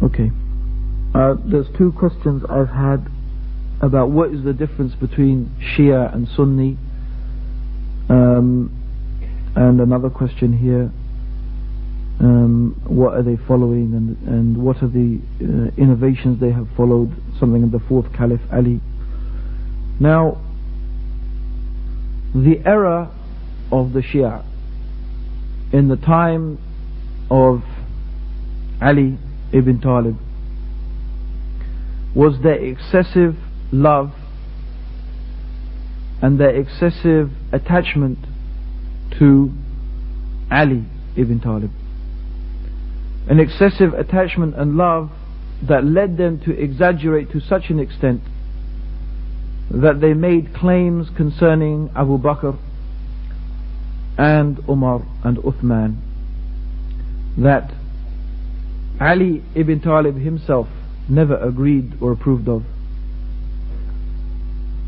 Okay. There's two questions I've had about what is the difference between Shia and Sunni, and another question here, what are they following, and what are the innovations they have followed, something in the fourth Caliph Ali. Now, the era of the Shia in the time of Ali ibn Talib was their excessive love and their excessive attachment to Ali ibn Talib. An excessive attachment and love that led them to exaggerate to such an extent that they made claims concerning Abu Bakr and Umar and Uthman that Ali ibn Talib himself never agreed or approved of.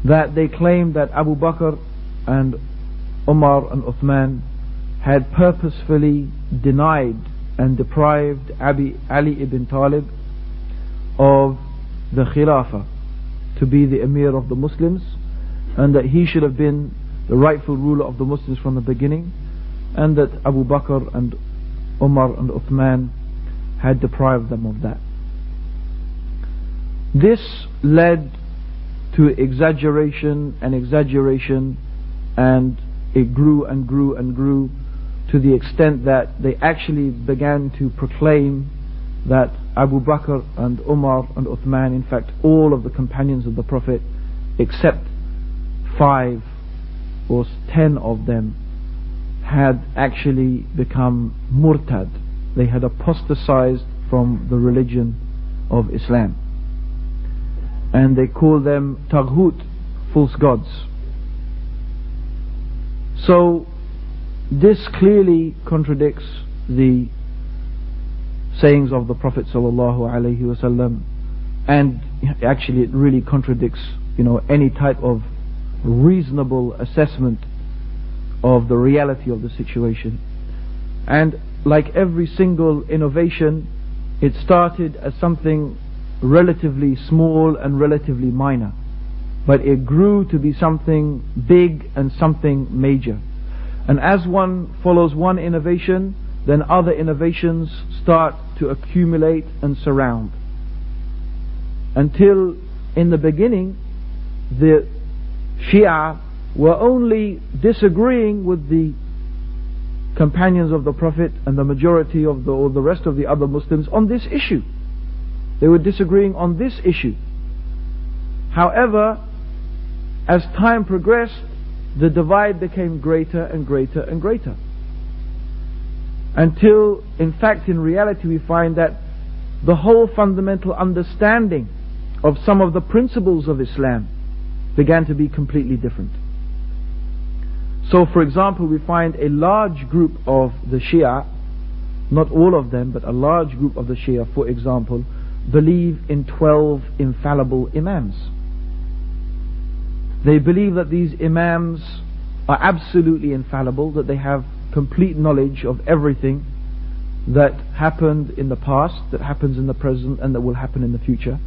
That they claimed that Abu Bakr and Umar and Uthman had purposefully denied and deprived Ali ibn Talib of the Khilafah, to be the Emir of the Muslims, and that he should have been the rightful ruler of the Muslims from the beginning, and that Abu Bakr and Umar and Uthman had deprived them of that. This led to exaggeration, and it grew and grew and grew to the extent that they actually began to proclaim that Abu Bakr and Umar and Uthman, in fact all of the companions of the Prophet except 5 or 10 of them, had actually become murtad. They had apostatized from the religion of Islam, and they call them taghut, false gods. So this clearly contradicts the sayings of the Prophet ﷺ, and actually it really contradicts, any type of reasonable assessment of the reality of the situation. And like every single innovation, it started as something relatively small and relatively minor, but it grew to be something big and something major. And as one follows one innovation, then other innovations start to accumulate and surround, until in the beginning the Shia were only disagreeing with the companions of the Prophet and the majority of or the rest of the other Muslims on this issue. They were disagreeing on this issue. However, as time progressed, the divide became greater and greater and greater, until in fact in reality we find that the whole fundamental understanding of some of the principles of Islam began to be completely different. So for example, we find a large group of the Shia, not all of them, but a large group of the Shia, for example, believe in 12 infallible Imams. They believe that these Imams are absolutely infallible, that they have complete knowledge of everything that happened in the past, that happens in the present, and that will happen in the future.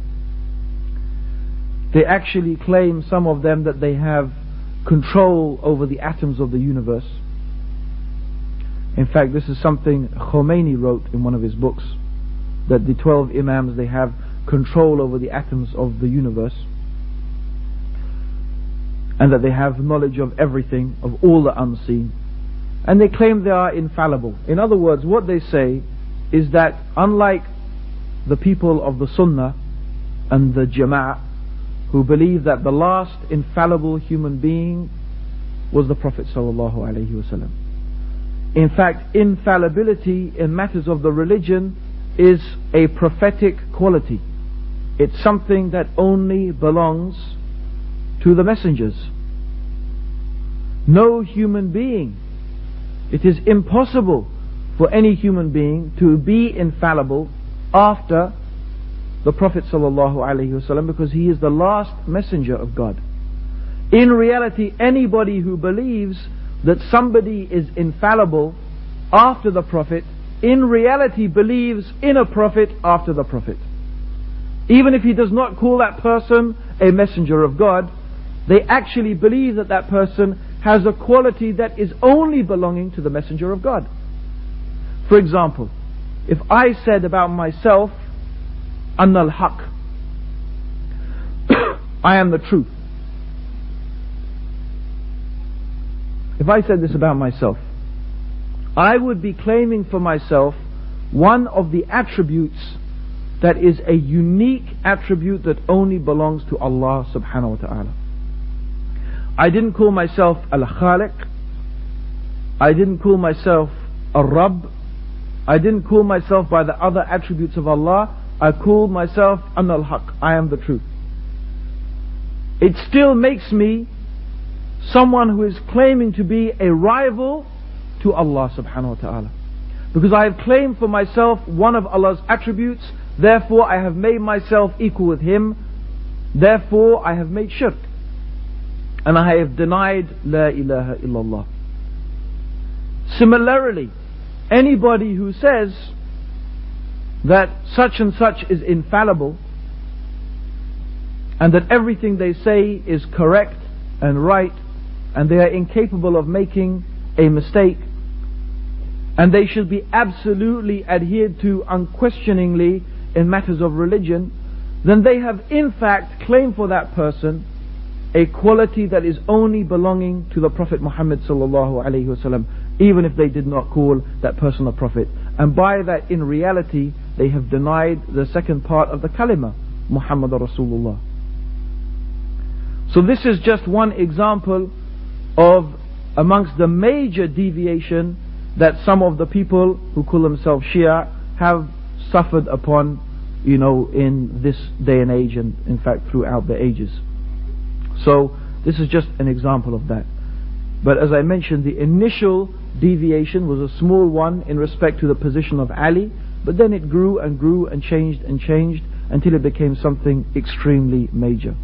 They actually claim, some of them, that they have control over the atoms of the universe. In fact, this is something Khomeini wrote in one of his books, that the 12 Imams, they have control over the atoms of the universe, and that they have knowledge of everything, of all the unseen, and they claim they are infallible. In other words, what they say is that unlike the people of the Sunnah and the Jama'ah, who believe that the last infallible human being was the Prophet ﷺ. In fact, infallibility in matters of the religion is a prophetic quality. It's something that only belongs to the messengers. No human being, it is impossible for any human being to be infallible after the Prophet ﷺ, because he is the last messenger of God. In reality, anybody who believes that somebody is infallible after the Prophet in reality believes in a prophet after the prophet. Even if he does not call that person a messenger of God, they actually believe that that person has a quality that is only belonging to the messenger of God. For example, if I said about myself, Anna al-Haq, I am the truth. If I said this about myself, I would be claiming for myself one of the attributes that is a unique attribute that only belongs to Allah subhanahu wa ta'ala. I didn't call myself Al-Khaliq. I didn't call myself Ar-Rabb. I didn't call myself by the other attributes of Allah. I called myself Anna al-Haq. I am the truth. It still makes me someone who is claiming to be a rival to Allah subhanahu wa ta'ala. Because I have claimed for myself one of Allah's attributes, therefore I have made myself equal with Him, therefore I have made shirk. And I have denied La ilaha illallah. Similarly, anybody who says that such and such is infallible and that everything they say is correct and right and they are incapable of making a mistake and they should be absolutely adhered to unquestioningly in matters of religion, then they have in fact claimed for that person a quality that is only belonging to the Prophet Muhammad sallallahu alaihi wasallam, even if they did not call that person a prophet. And by that, in reality, they have denied the second part of the kalima, Muhammad Rasulullah. So this is just one example of amongst the major deviation that some of the people who call themselves Shia have suffered upon, in this day and age, and in fact throughout the ages. So this is just an example of that. But as I mentioned, the initial deviation was a small one in respect to the position of Ali, but then it grew and grew and changed until it became something extremely major.